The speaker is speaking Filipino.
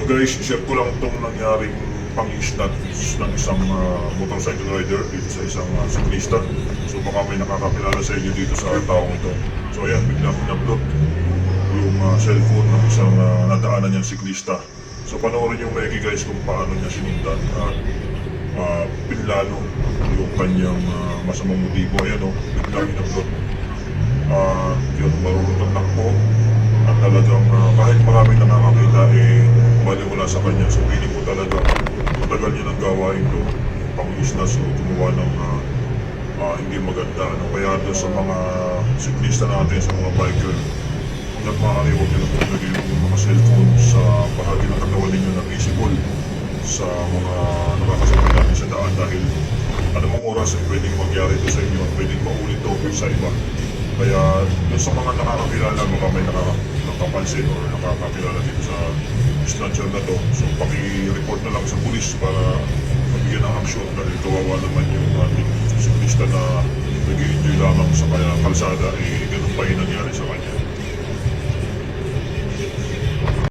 guys, share ko lang itong nangyaring pang-snatch ng isang motorcycle rider dito sa isang siklista. So baka may nakakakilala sa inyo dito sa taong ito. So ayan, biglang in-upload yung cellphone ng isang nadaanan niyang siklista. So panoorin yung maigi guys kung paano niya sinundan at pinlano yung kanyang masamang motibo. Ayan o, biglang in-upload. Yun, marunong ng takbo at talagang kahit maraming nakakakita baliwala sa kanya. So piling ko talaga matagal niya ng gawain to pang-isnas o gumawa ng hindi maganda. Kaya doon sa mga siklista natin, sa mga biker, hanggang maaari huwag nyo na po ilagay yung mga cellphone sa bahagi ng katawan ninyo na visible sa mga nakakasabay natin sa daan, dahil anumang oras ay pwedeng mangyari ito sa inyo at pwedeng maulit ito sa iba. Kaya doon sa mga nakakakilala, baka may nakapansin o nakakakilala dito sa snatcher na to, so paki-report na lang sa pulis para mabigyan ng aksyon, dahil kawawa naman yung ating siklista na nag-i-enjoy lamang sa kaya kalsada, ganun pa